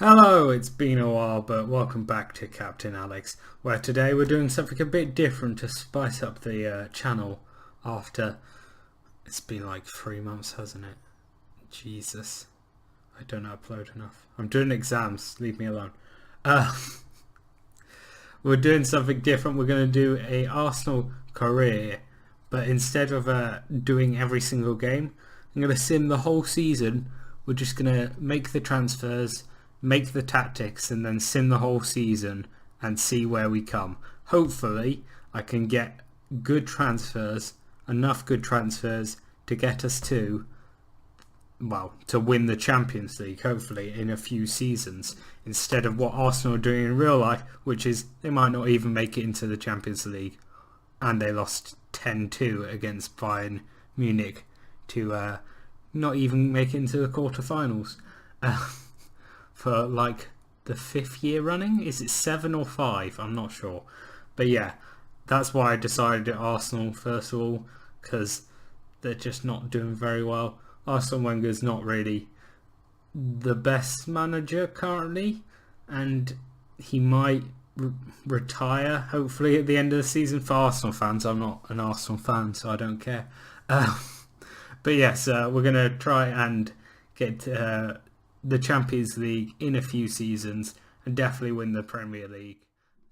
Hello, it's been a while, but welcome back to Captain Alex, where today we're doing something a bit different to spice up the channel after it's been like 3 months, hasn't it? Jesus, I don't upload enough. I'm doing exams, leave me alone. Uh, we're doing something different. We're going to do a Arsenal career, but instead of doing every single game, I'm going to sim the whole season. We're just going to make the transfers, make the tactics, and then sim the whole season and see where we come. Hopefully I can get good transfers, enough good transfers to get us to win the Champions League, hopefully in a few seasons, instead of what Arsenal are doing in real life, which is they might not even make it into the Champions League, and they lost 10-2 against Bayern Munich to not even make it into the quarterfinals. For like the 5th year running. Is it 7 or 5? I'm not sure. But yeah, that's why I decided at Arsenal first of all, because they're just not doing very well. Arsene Wenger's not really the best manager currently, and he might retire hopefully at the end of the season. For Arsenal fans, I'm not an Arsenal fan, so I don't care. But yes, we're going to try and get the Champions League in a few seasons and definitely win the Premier League.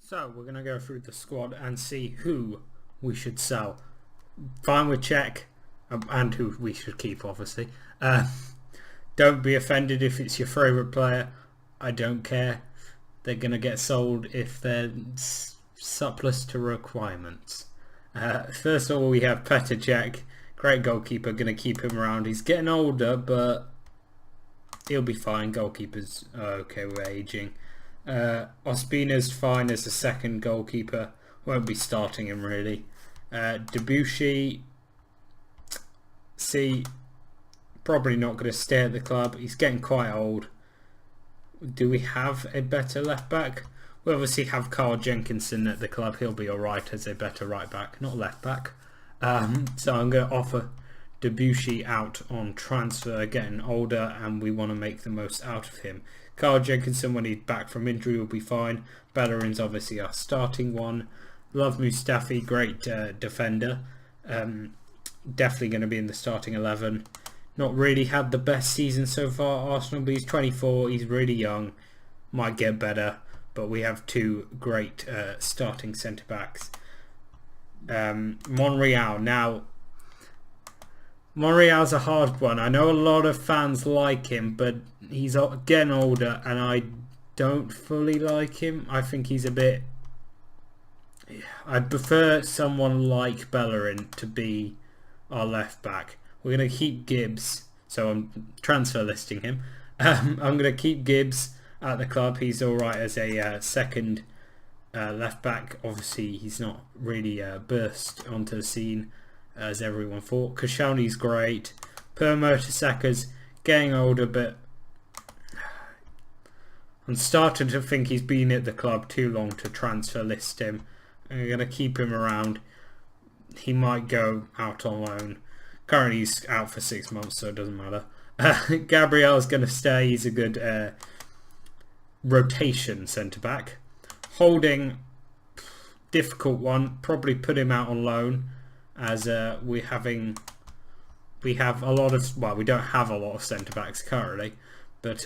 So we're going to go through the squad and see who we should sell. Fine with Cech, and who we should keep, obviously. Don't be offended if it's your favourite player. I don't care. They're going to get sold if they're surplus to requirements. First of all, we have Petr Cech. Great goalkeeper, going to keep him around. He's getting older, but he'll be fine. Goalkeepers are okay with aging. Ospina's fine as a second goalkeeper. Won't be starting him really. Debuchy, probably not going to stay at the club. He's getting quite old. Do we have a better left back? We obviously have Carl Jenkinson at the club. He'll be alright as a better right back, not left back. So I'm going to offer Debuchy out on transfer, getting older, and we want to make the most out of him. Carl Jenkinson, when he's back from injury, will be fine. Bellerin's obviously our starting one. Love Mustafi, great defender. Definitely going to be in the starting 11. Not really had the best season so far, Arsenal, but he's 24. He's really young. Might get better, but we have two great starting centre-backs. Monreal. Now, Monreal's a hard one. I know a lot of fans like him, but he's getting older and I don't fully like him. I think he's a bit... I'd prefer someone like Bellerin to be our left back. We're going to keep Gibbs, so I'm transfer listing him. I'm going to keep Gibbs at the club. He's alright as a second left back. Obviously he's not really burst onto the scene as everyone thought. Koscielny's great. Per Mertesack's getting older, but I'm starting to think he's been at the club too long to transfer list him. I'm going to keep him around. He might go out on loan. Currently he's out for 6 months, so it doesn't matter. Gabriel's going to stay. He's a good rotation centre-back. Holding, difficult one. Probably put him out on loan, as we have a lot of, we don't have a lot of centre-backs currently, but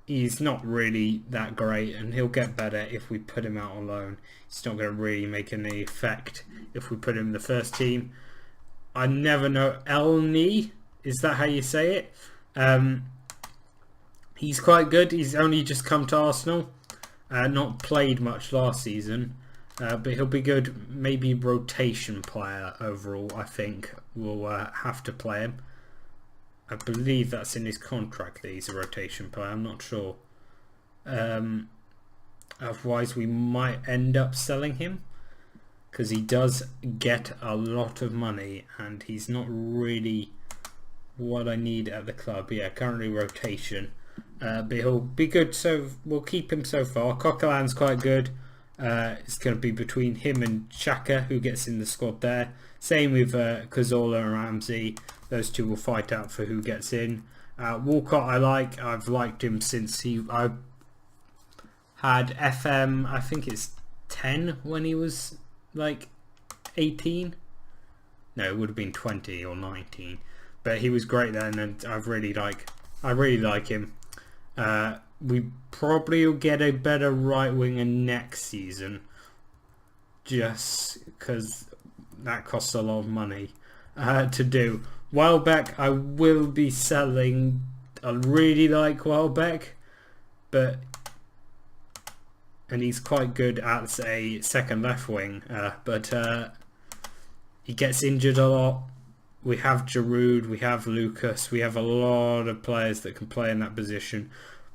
he's not really that great, and he'll get better if we put him out on loan. He's not going to really make any effect if we put him in the first team. I never know. Elneny, is that how you say it? He's quite good. He's only just come to Arsenal. Not played much last season. But he'll be good. Maybe rotation player overall, I think. We'll have to play him. I believe that's in his contract that he's a rotation player. I'm not sure. Otherwise, we might end up selling him, because he does get a lot of money and he's not really what I need at the club. Yeah, currently rotation. But he'll be good, so we'll keep him so far. Coquelin's quite good. It's going to be between him and Xhaka, who gets in the squad there. Same with Cazorla and Ramsey. Those two will fight out for who gets in. Walcott I've liked him since I had FM, I think it's 10 when he was like 18. No, it would have been 20 or 19. But he was great then, and I really like him. We probably will get a better right winger next season, just because that costs a lot of money to do. Welbeck, I will be selling. I really like Welbeck, and he's quite good as a second left wing, but he gets injured a lot. We have Giroud, we have Lucas, we have a lot of players that can play in that position.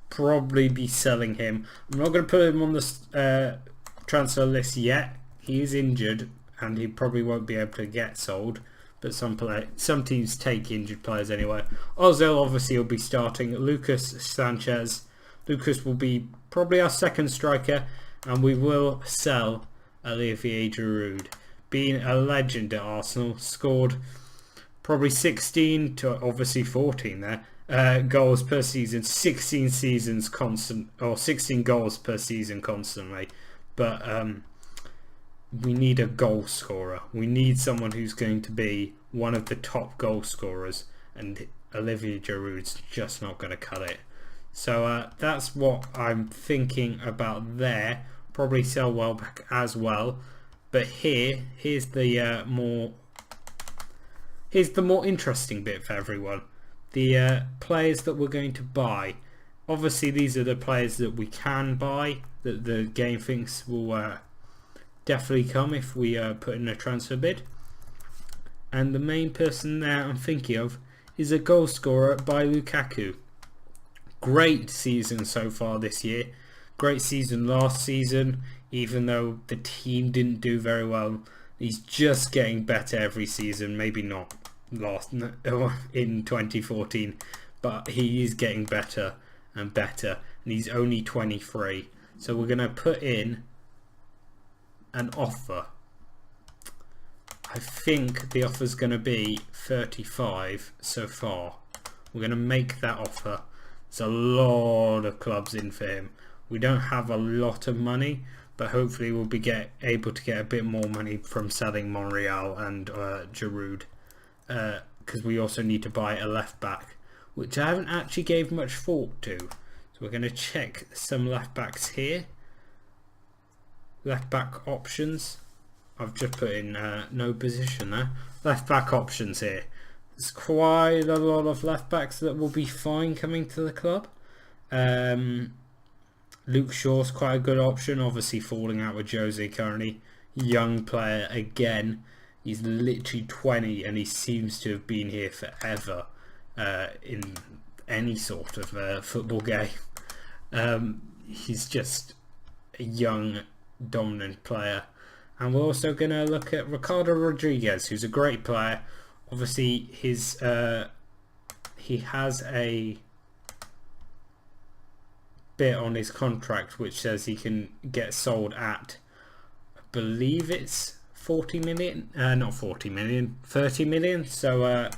Probably be selling him. I'm not going to put him on the transfer list yet. He is injured and he probably won't be able to get sold, but some teams take injured players anyway. Ozil obviously will be starting. Lucas Sanchez. Lucas will be probably our second striker, and we will sell Olivier Giroud. Being a legend at Arsenal, scored probably 16 to obviously 14 there goals per season, 16 seasons constant, or 16 goals per season constantly. But we need a goal scorer. We need someone who's going to be one of the top goal scorers, and Olivier Giroud's just not going to cut it. So that's what I'm thinking about there. Probably sell Welbeck as well. But here's the more interesting bit for everyone. The players that we're going to buy. Obviously, these are the players that we can buy, that the game thinks will definitely come if we put in a transfer bid. And the main person there I'm thinking of is a goal scorer by Lukaku. Great season so far this year. Great season last season, even though the team didn't do very well. He's just getting better every season. Maybe not in 2014, but he is getting better and better, and he's only 23. So we're going to put in an offer. I think the offer is going to be 35 so far. We're going to make that offer. There's a lot of clubs in for him. We don't have a lot of money, but hopefully we'll be able to get a bit more money from selling Monreal and Giroud, because we also need to buy a left back, which I haven't actually gave much thought to. So we're going to check some left backs here. Left back options. I've just put in no position there. Left back options here. There's quite a lot of left backs that will be fine coming to the club. Luke Shaw's quite a good option, obviously falling out with Jose currently. Young player again. He's literally 20 and he seems to have been here forever in any sort of football game. He's just a young, dominant player. And we're also going to look at Ricardo Rodriguez, who's a great player. Obviously, he has a bit on his contract which says he can get sold at, I believe it's 40 million, not 40 million, 30 million. So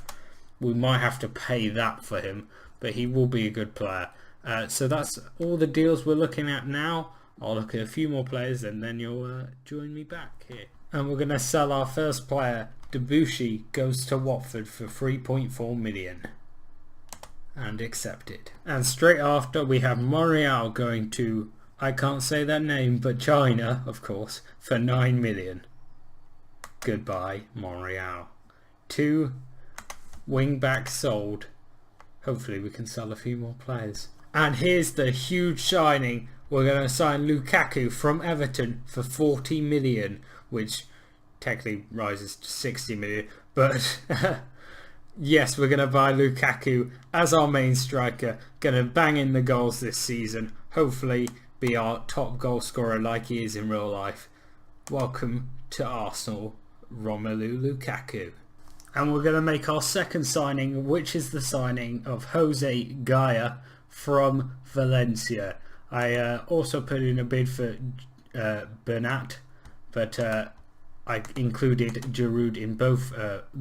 we might have to pay that for him, but he will be a good player. So that's all the deals we're looking at now. I'll look at a few more players and then you'll join me back here. And we're going to sell our first player. Debuchy goes to Watford for 3.4 million. And accepted. And straight after we have Monreal going to, I can't say that name, but China, of course, for 9 million. Goodbye, Monreal. 2 wing backs sold. Hopefully we can sell a few more players. And here's the huge signing. We're going to sign Lukaku from Everton for 40 million, which technically rises to 60 million. But yes, we're going to buy Lukaku as our main striker. Going to bang in the goals this season. Hopefully be our top goal scorer like he is in real life. Welcome to Arsenal, Romelu Lukaku. And we're going to make our second signing, which is the signing of Jose Gaia from Valencia. I also put in a bid for Bernat, but I included Giroud in both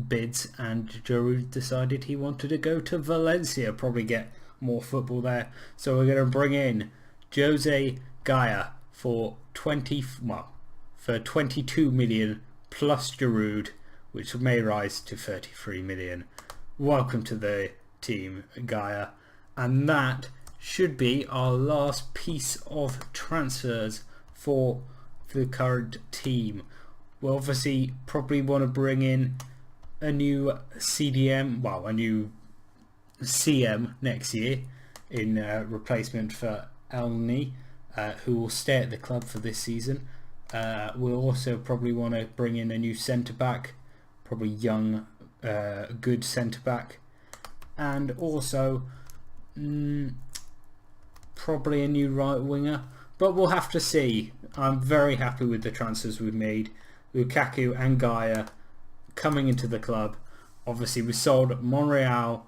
bids, and Giroud decided he wanted to go to Valencia, probably get more football there. So we're going to bring in Jose Gaya for 22 million plus Giroud, which may rise to 33 million. Welcome to the team, Gaya. And that should be our last piece of transfers for the current team. We'll obviously probably want to bring in a new CDM, well, a new CM next year in replacement for Elneny, who will stay at the club for this season. We'll also probably want to bring in a new centre-back, probably young, good centre-back, and also probably a new right winger, but we'll have to see. I'm very happy with the transfers we've made. Lukaku and Gaya coming into the club. Obviously we sold Monreal,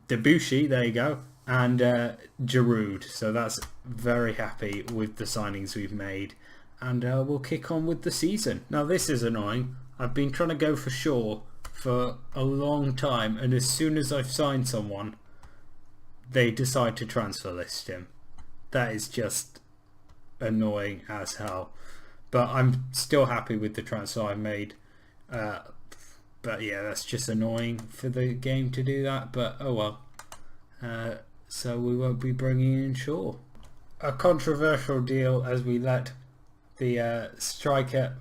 Debuchy, there you go, and Giroud, so that's very happy with the signings we've made, and we'll kick on with the season. Now this is annoying. I've been trying to go for Shaw for a long time, and as soon as I've signed someone, they decide to transfer list him. That is just annoying as hell. But I'm still happy with the transfer I made. But yeah, that's just annoying for the game to do that. But oh well. So we won't be bringing in Shaw. A controversial deal as we let the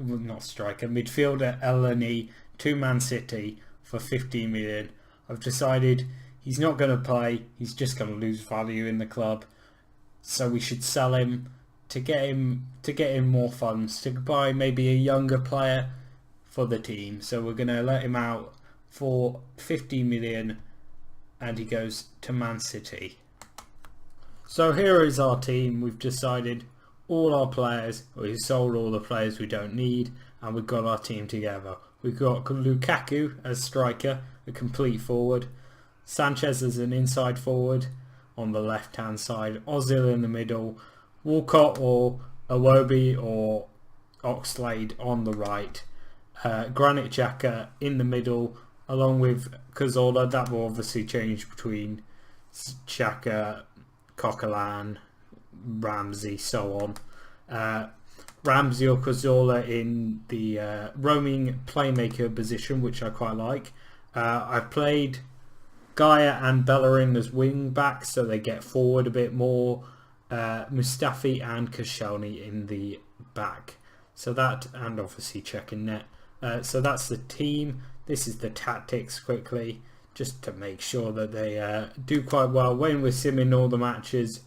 midfielder Elneny to Man City for 15 million. I've decided he's not going to play. He's just going to lose value in the club. So we should sell him to get him more funds, to buy maybe a younger player for the team. So we're going to let him out for 50 million and he goes to Man City. So here is our team. We've decided all our players, we've sold all the players we don't need, and we've got our team together. We've got Lukaku as striker, a complete forward, Sanchez as an inside forward on the left hand side, Ozil in the middle, Walcott or Iwobi or Oxlade on the right, Granit Xhaka in the middle along with Cazorla. That will obviously change between Xhaka, Coquelin, Ramsey, so on. Ramsey or Cazorla in the roaming playmaker position, which I quite like. I've played Gaya and Bellerin as wing backs, so they get forward a bit more. Mustafi and Koscielny in the back. So that, and obviously checking net. So that's the team. This is the tactics quickly, just to make sure that they do quite well. When we're simming all the matches,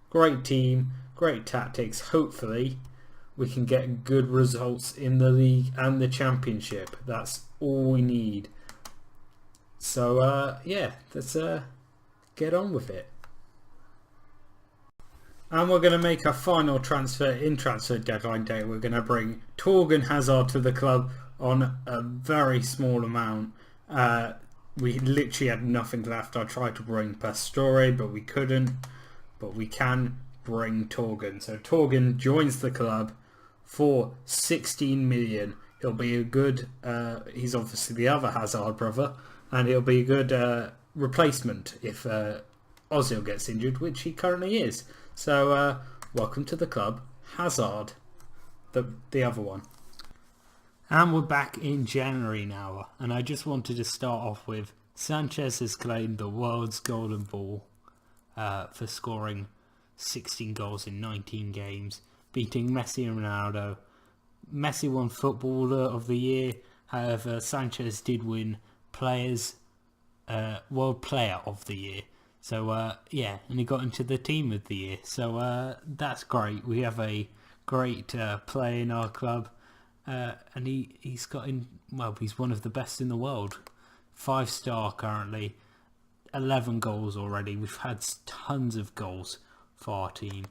great team, great tactics. Hopefully we can get good results in the league and the championship. That's all we need. So yeah, let's get on with it. And we're going to make a final transfer in transfer deadline day. We're going to bring Thorgan Hazard to the club on a very small amount. We literally had nothing left. I tried to bring Pastore, but we couldn't. But we can bring Thorgan. So Thorgan joins the club for 16 million. He'll be a good, he's obviously the other Hazard brother, and he'll be a good replacement if Ozil gets injured, which he currently is. So welcome to the club, Hazard, the other one. And we're back in January now, and I just wanted to start off with Sanchez has claimed the world's golden ball for scoring 16 goals in 19 games, beating Messi and Ronaldo. Messi won Footballer of the Year, however Sanchez did win World Player of the Year. So yeah, and he got into the Team of the Year. So that's great. We have a great player in our club, and he's got in. Well, he's one of the best in the world. 5-star currently, 11 goals already. We've had tons of goals for our team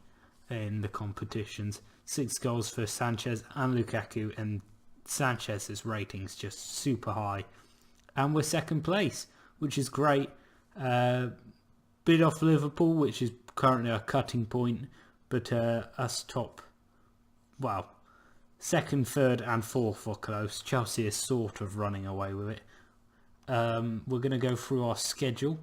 in the competitions. 6 goals for Sanchez and Lukaku, and Sanchez's rating's just super high. And we're second place, which is great. Bit off Liverpool, which is currently our cutting point, but us top, well, Second, third and fourth are close. Chelsea is sort of running away with it. We're going to go through our schedule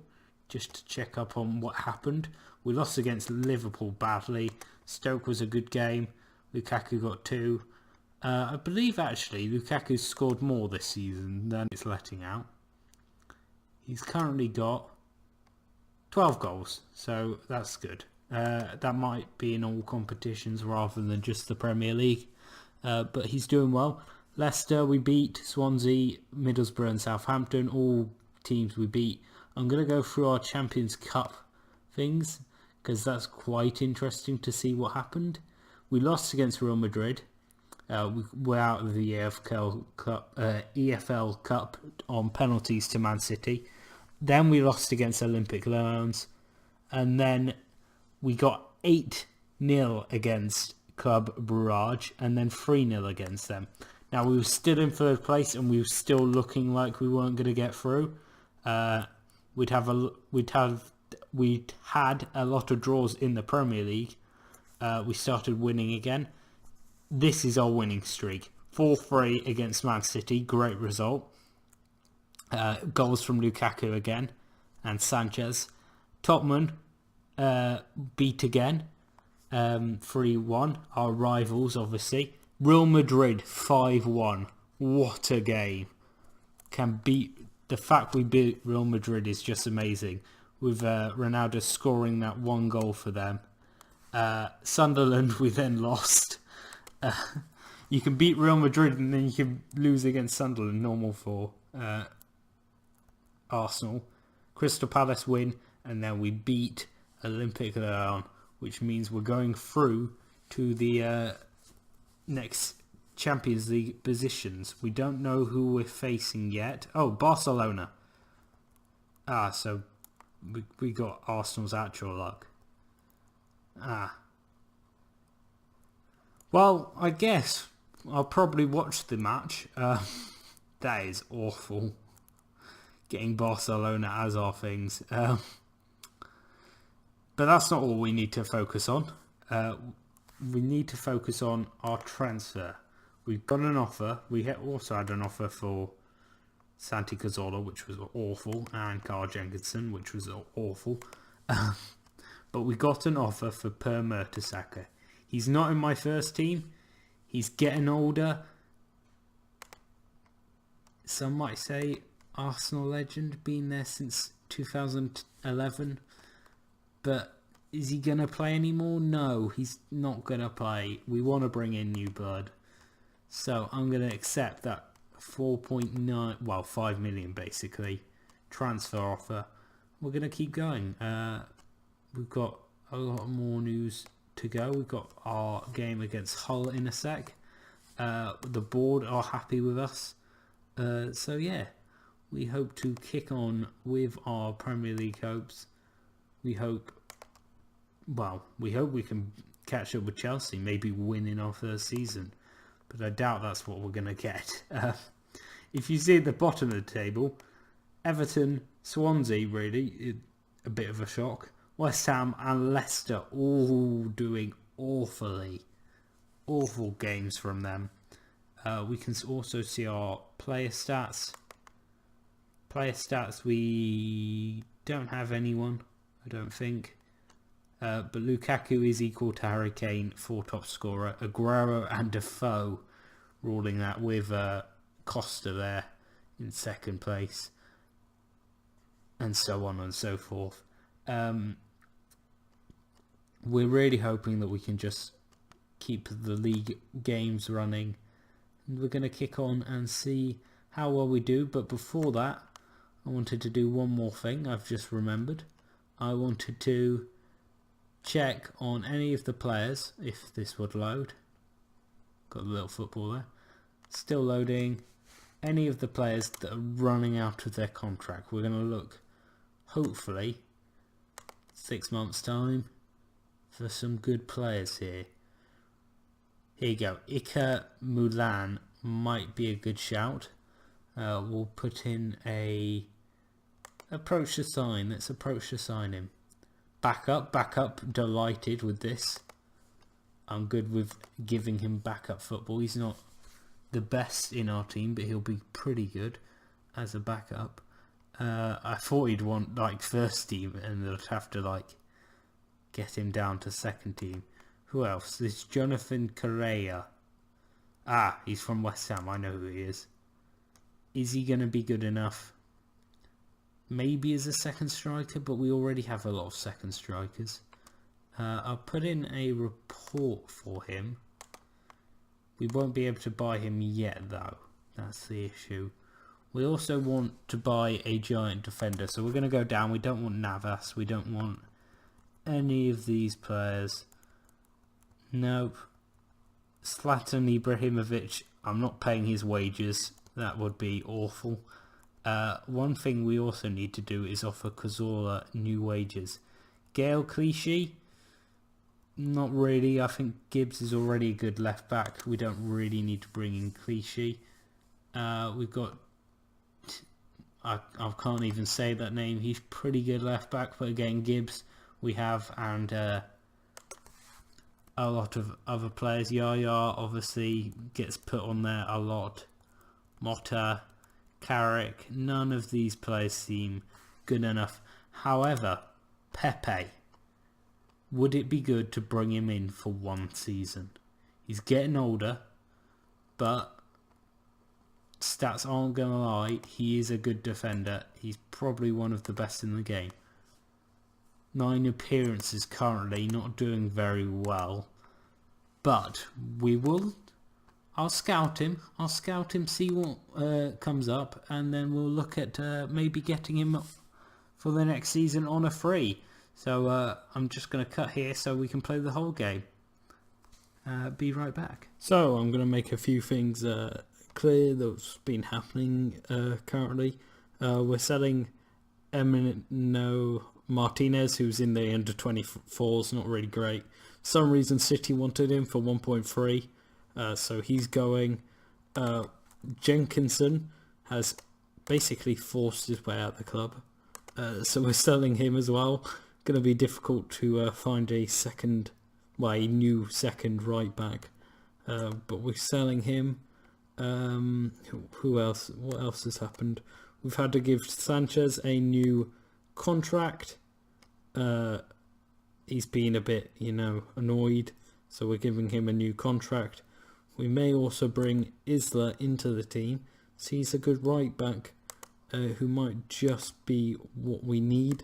just to check up on what happened. We lost against Liverpool badly. Stoke was a good game. Lukaku got 2. I believe actually Lukaku's scored more this season than it's letting out. He's currently got 12 goals, so that's good. That might be in all competitions rather than just the Premier League, but he's doing well. Leicester we beat, Swansea, Middlesbrough and Southampton, all teams we beat. I'm going to go through our Champions Cup things because that's quite interesting to see what happened. We lost against Real Madrid. We're out of the EFL Cup on penalties to Man City. Then we lost against Olympic Lyons. And then we got 8-0 against Club Brugge and then 3-0 against them. Now we were still in third place and we were still looking like we weren't going to get through. We'd had a lot of draws in the Premier League. We started winning again. This is our winning streak. 4-3 against Man City, great result. Goals from Lukaku again and Sanchez. Tottenham beat again, 3-1. Our rivals, obviously. Real Madrid 5-1. What a game! The fact we beat Real Madrid is just amazing. With Ronaldo scoring that 1 goal for them. Sunderland we then lost. You can beat Real Madrid and then you can lose against Sunderland, normal for Arsenal. Crystal Palace win, and then we beat Olympic Lyon, which means we're going through to the next Champions League positions. We don't know who we're facing yet. Oh, Barcelona. So we got Arsenal's actual luck. Well, I guess I'll probably watch the match. That is awful. Getting Barcelona as our things. But that's not all we need to focus on. We need to focus on our transfer. We've got an offer. We also had an offer for Santi Cazorla, which was awful, and Carl Jenkinson, which was awful. But we got an offer for Per Mertesacker. He's not in my first team. He's getting older. Some might say Arsenal legend, been there since 2011. But is he going to play anymore? No, he's not going to play. We want to bring in new blood. So I'm going to accept that 5 million basically, transfer offer. We're going to keep going. We've got a lot more news to go. We've got our game against Hull in a sec. The board are happy with us. So yeah, we hope to kick on with our Premier League hopes. We hope we can catch up with Chelsea, maybe win in our first season. But I doubt that's what we're going to get. If you see at the bottom of the table, Everton, Swansea, really, a bit of a shock. West Ham and Leicester all doing awfully. Awful games from them. We can also see our player stats. Player stats, we don't have anyone, I don't think. But Lukaku is equal to Harry Kane for top scorer. Aguero and Defoe ruling that with Costa there in second place. And so on and so forth. We're really hoping that we can just keep the league games running. And we're going to kick on and see how well we do. But before that, I wanted to do one more thing I've just remembered. I wanted to check on any of the players, if this would load. Got a little football there. Still loading. Any of the players that are running out of their contract. We're going to look, hopefully, 6 months' time for some good players here. Here you go. Iker Mulan might be a good shout. We'll put in a approach to sign. Let's approach to sign him. Back up. Delighted with this. I'm good with giving him backup football. He's not the best in our team, but he'll be pretty good as a backup. I thought he'd want like first team, and they'd have to like get him down to second team. Who else? There's Jonathan Correa. Ah, he's from West Ham. I know who he is. Is he going to be good enough? Maybe as a second striker, but we already have a lot of second strikers. I'll put in a report for him. We won't be able to buy him yet, though. That's the issue. We also want to buy a giant defender, so we're going to go down. We don't want Navas. We don't want any of these players. Nope. Zlatan Ibrahimovic, I'm not paying his wages. That would be awful. One thing we also need to do is offer Cazorla new wages. Gael Clichy, not really. I think Gibbs is already a good left back. We don't really need to bring in Clichy. We've got, I can't even say that name. He's pretty good left back, but again, Gibbs we have, and a lot of other players. Yaya obviously gets put on there a lot. Motta, Carrick, none of these players seem good enough. However, Pepe, would it be good to bring him in for one season? He's getting older, but stats aren't going to lie, he is a good defender. He's probably one of the best in the game. 9 appearances currently, not doing very well. But I'll scout him. See what comes up, and then we'll look at maybe getting him for the next season on a free. So I'm just going to cut here so we can play the whole game. Be right back. So I'm going to make a few things clear that's been happening currently. We're selling Emiliano Martinez, who's in the under 24s, not really great. For some reason City wanted him for 1.3, so he's going. Jenkinson has basically forced his way out of the club, so we're selling him as well. Going to be difficult to find a new second right back, but we're selling him. Who else? What else has happened? We've had to give Sanchez a new contract. He's been a bit, annoyed, so we're giving him a new contract. We may also bring Isla into the team, so he's a good right back who might just be what we need.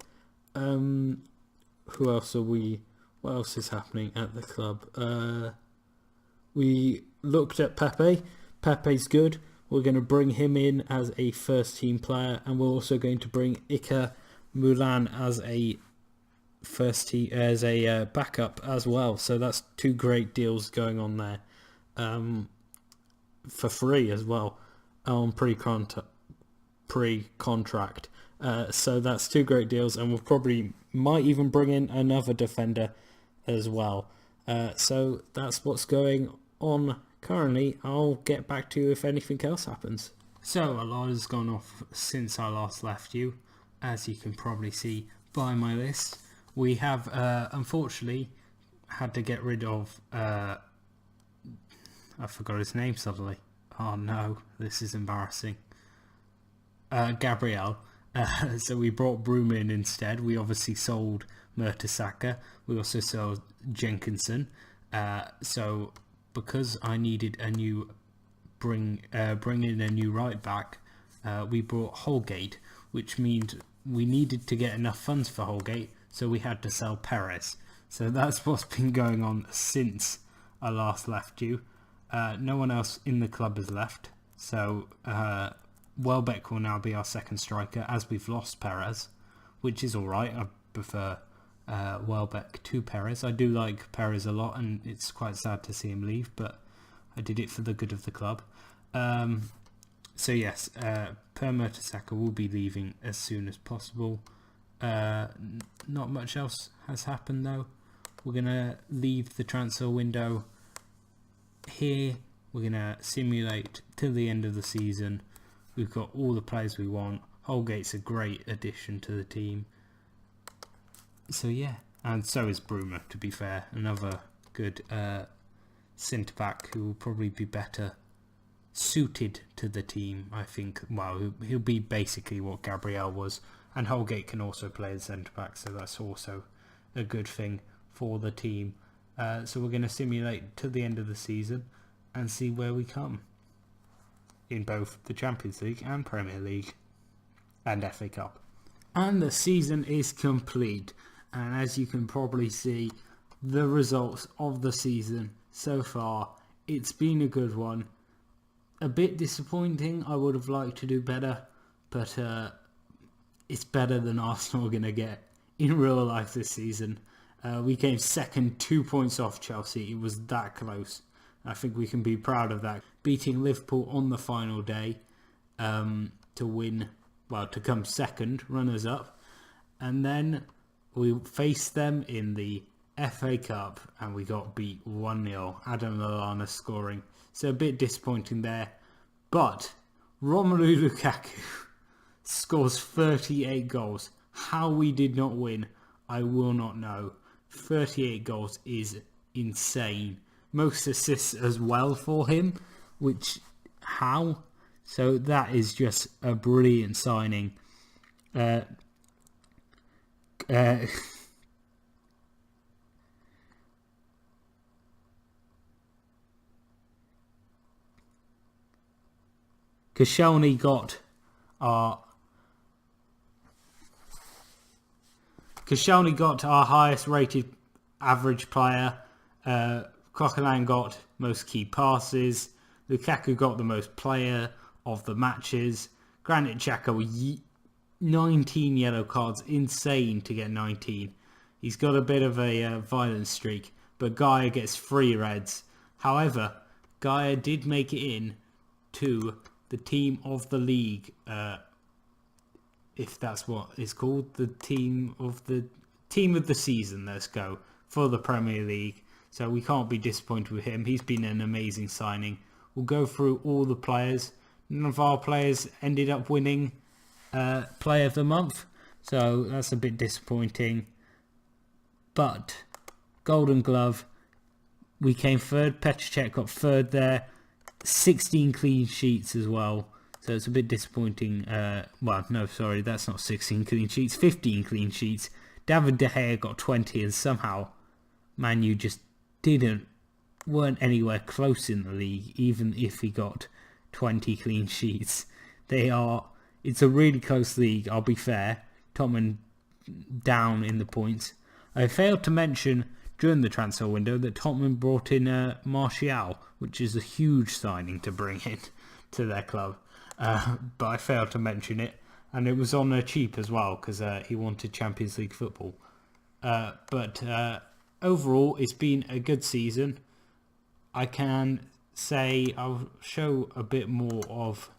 Who else are we? What else is happening at the club? We looked at Pepe. Pepe's good. We're going to bring him in as a first team player, and we're also going to bring Iker Mulan as a backup as well. So that's 2 great deals going on there, for free as well, on pre-contract. So that's 2 great deals, and we'll probably might even bring in another defender as well. So that's what's going on currently. I'll get back to you if anything else happens. So a lot has gone off since I last left you, as you can probably see by my list. We have unfortunately had to get rid of I forgot his name suddenly. Oh no, this is embarrassing. Gabriel. So we brought Broom in instead. We obviously sold Mertesacker. We also sold Jenkinson. So because I needed a new bring in a new right back, we brought Holgate, which means we needed to get enough funds for Holgate, so we had to sell Perez. So that's what's been going on since I last left you. No one else in the club has left, so Welbeck will now be our second striker, as we've lost Perez, which is alright. I prefer Welbeck to Perez. I do like Perez a lot, and it's quite sad to see him leave, but I did it for the good of the club. So yes, Per Mertesacker will be leaving as soon as possible. Not much else has happened though. We're going to leave the transfer window here. We're going to simulate till the end of the season. We've got all the players we want. Holgate's a great addition to the team. So yeah, and so is Bruma, to be fair. Another good centre-back who will probably be better suited to the team, I think. Well, he'll be basically what Gabriel was, and Holgate can also play as centre-back, so that's also a good thing for the team. So we're going to simulate to the end of the season and see where we come in both the Champions League and Premier League and FA Cup. And the season is complete, and as you can probably see, the results of the season so far, it's been a good one. A bit disappointing, I would have liked to do better, but it's better than Arsenal are going to get in real life this season. We came second, 2 points off Chelsea. It was that close. I think we can be proud of that. Beating Liverpool on the final day to win, well, to come second, runners up. And then we faced them in the FA Cup and we got beat 1-0. Adam Lallana scoring. So a bit disappointing there. But Romelu Lukaku scores 38 goals. How we did not win, I will not know. 38 goals is insane. Most assists as well for him, which, how? So that is just a brilliant signing. Koscielny got our highest rated average player. Coquelin got most key passes. Lukaku got the most player of the matches. Granit Xhaka, 19 yellow cards. Insane to get 19. He's got a bit of a violent streak. But Gaia gets 3 reds. However, Gaia did make it in to the team of the league. If that's what it's called. The team of the season, let's go, for the Premier League. So we can't be disappointed with him. He's been an amazing signing. We'll go through all the players. None of our players ended up winning Player of the Month. So that's a bit disappointing. But Golden Glove, we came third. Petr Cech got third there. 16 clean sheets as well. So it's a bit disappointing. Well, no, sorry, that's not 16 clean sheets. 15 clean sheets. David De Gea got 20 and somehow Man U just weren't anywhere close in the league, even if he got 20 clean sheets. It's a really close league, I'll be fair. Tottenham down in the points. I failed to mention during the transfer window that Tottenham brought in Martial, which is a huge signing to bring in to their club. But I failed to mention it. And it was on cheap as well, because he wanted Champions League football. But overall, it's been a good season. I can say I'll show a bit more of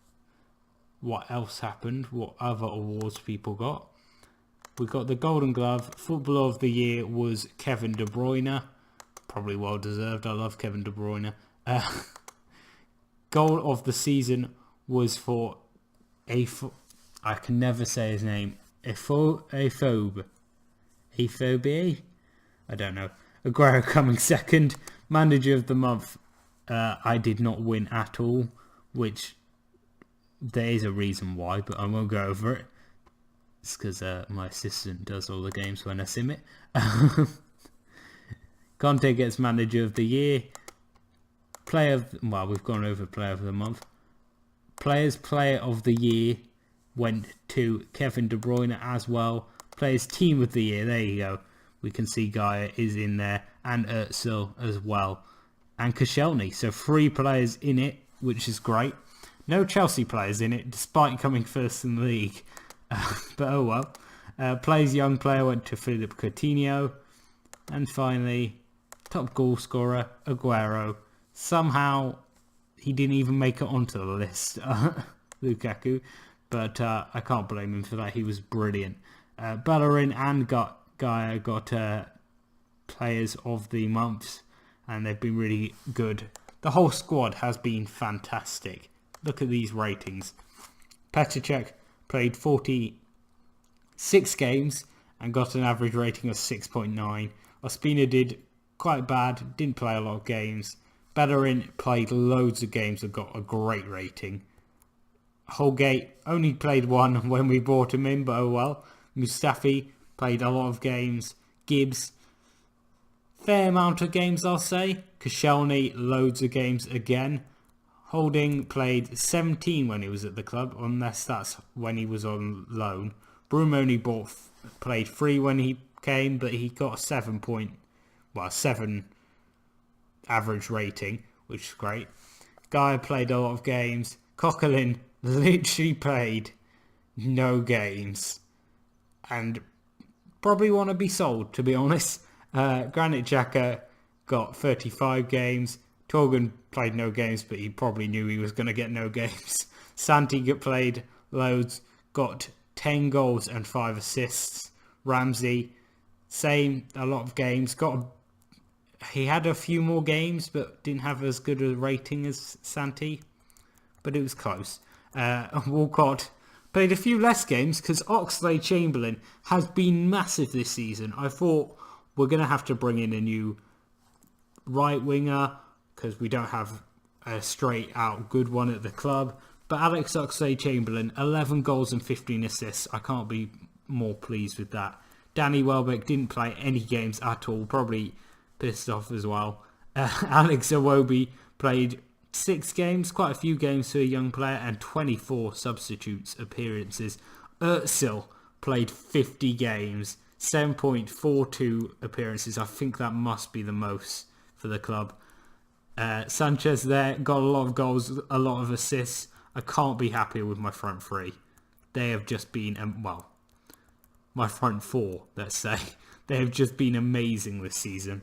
what else happened, what other awards people got. We got the Golden Glove. Footballer of the Year was Kevin De Bruyne. Probably well deserved. I love Kevin De Bruyne. Goal of the season was for I can never say his name. Afobe. I don't know. Aguero coming second. Manager of the Month. I did not win at all, which there is a reason why, but I won't go over it. It's because my assistant does all the games when I sim it. Conte gets Manager of the Year. We've gone over Player of the Month. Player of the Year went to Kevin De Bruyne as well. Players Team of the Year, there you go. We can see Gaia is in there, and Özil as well. And Koscielny, so 3 players in it, which is great. No Chelsea players in it, despite coming first in the league. But oh well. Players Young Player went to Philippe Coutinho. And finally, top goal scorer, Aguero. Somehow, he didn't even make it onto the list, Lukaku. But I can't blame him for that. He was brilliant. Bellerin and Gaia got Players of the Months, and they've been really good. The whole squad has been fantastic. Look at these ratings. Petr Cech played 46 games and got an average rating of 6.9. Ospina did quite bad, didn't play a lot of games. Bellerin played loads of games and got a great rating. Holgate only played one when we brought him in, but oh well. Mustafi played a lot of games. Gibbs, fair amount of games I'll say. Koscielny, loads of games again. Holding played 17 when he was at the club, unless that's when he was on loan. Broom only played 3 when he came, but he got a 7 average rating, which is great. Guy played a lot of games. Coquelin literally played no games and probably want to be sold, to be honest. Granit Xhaka got 35 games. Torgan played no games, but he probably knew he was going to get no games. Santi played loads, got 10 goals and 5 assists. Ramsey, same, a lot of games. He had a few more games, but didn't have as good a rating as Santi, but it was close. Walcott played a few less games because Oxlade-Chamberlain has been massive this season. I thought we're going to have to bring in a new right winger because we don't have a straight out good one at the club. But Alex Oxlade-Chamberlain, 11 goals and 15 assists. I can't be more pleased with that. Danny Welbeck didn't play any games at all, probably pissed off as well. Alex Iwobi played 6 games, quite a few games for a young player, and 24 substitutes appearances. Özil played 50 games, 7.42 appearances. I think that must be the most for the club. Sanchez there, got a lot of goals, a lot of assists. I can't be happier with my front three. They have just been, my front four, let's say. They have just been amazing this season.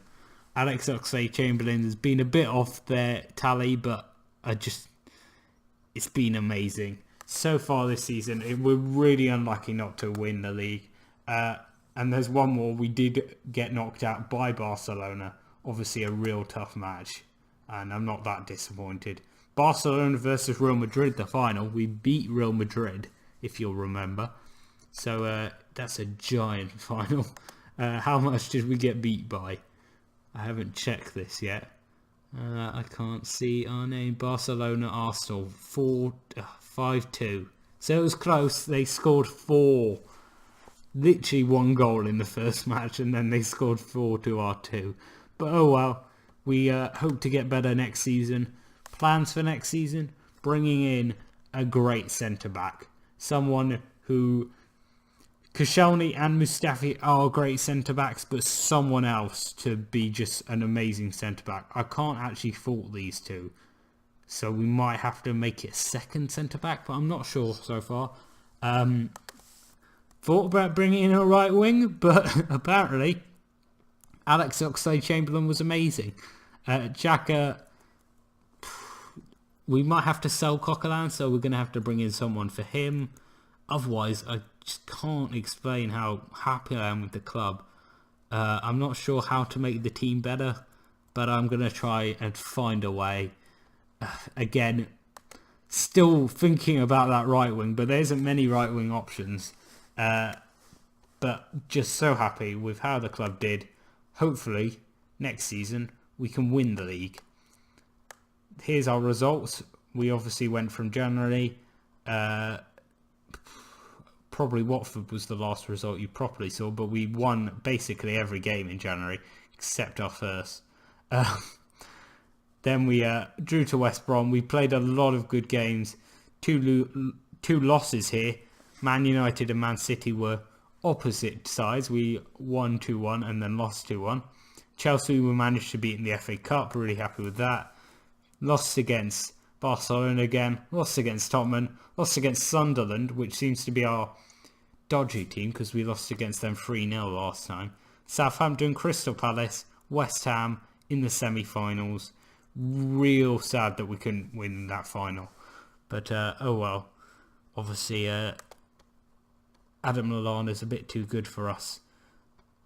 Alex Oxlade-Chamberlain has been a bit off their tally, but it's been amazing. So far this season, we're really unlucky not to win the league. And there's one more, we did get knocked out by Barcelona. Obviously a real tough match, and I'm not that disappointed. Barcelona versus Real Madrid, the final. We beat Real Madrid, if you'll remember. So that's a giant final. How much did we get beat by? I haven't checked this yet. I can't see our name. Barcelona, Arsenal, 5-2. So it was close. They scored 4. Literally 1 goal in the first match, and then they scored 4 to our 2. But oh well. We hope to get better next season. Plans for next season? Bringing in a great centre-back. Someone who... Koscielny and Mustafi are great centre-backs, but someone else to be just an amazing centre-back. I can't actually fault these two. So we might have to make it a second centre-back, but I'm not sure so far. Thought about bringing in a right wing, but apparently Alex Oxlade-Chamberlain was amazing. Xhaka, we might have to sell Coquelin, so we're going to have to bring in someone for him. Otherwise, I just can't explain how happy I am with the club. I'm not sure how to make the team better, but I'm going to try and find a way. Again, still thinking about that right wing, but there isn't many right wing options. But just so happy with how the club did. Hopefully, next season, we can win the league. Here's our results. We obviously went from January. Probably Watford was the last result you properly saw, but we won basically every game in January, except our first. Then we drew to West Brom. We played a lot of good games. Two losses here. Man United and Man City were opposite sides. We won 2-1 and then lost 2-1. Chelsea we managed to beat in the FA Cup. Really happy with that. Lost against Barcelona again. Lost against Tottenham. Lost against Sunderland, which seems to be our dodgy team because we lost against them 3-0 last time. Southampton, Crystal Palace, West Ham in the semi-finals. Real sad that we couldn't win that final. But oh well. Obviously Adam Lallana is a bit too good for us.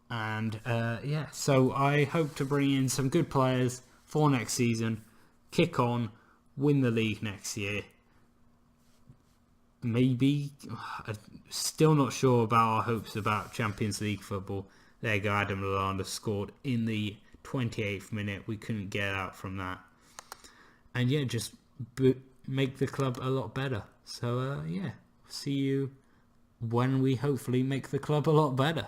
And yeah, so I hope to bring in some good players for next season. Kick on, win the league next year. Maybe, still not sure about our hopes about Champions League football. There you go, Adam Lallana scored in the 28th minute. We couldn't get out from that. And yeah, just make the club a lot better. So yeah, see you when we hopefully make the club a lot better.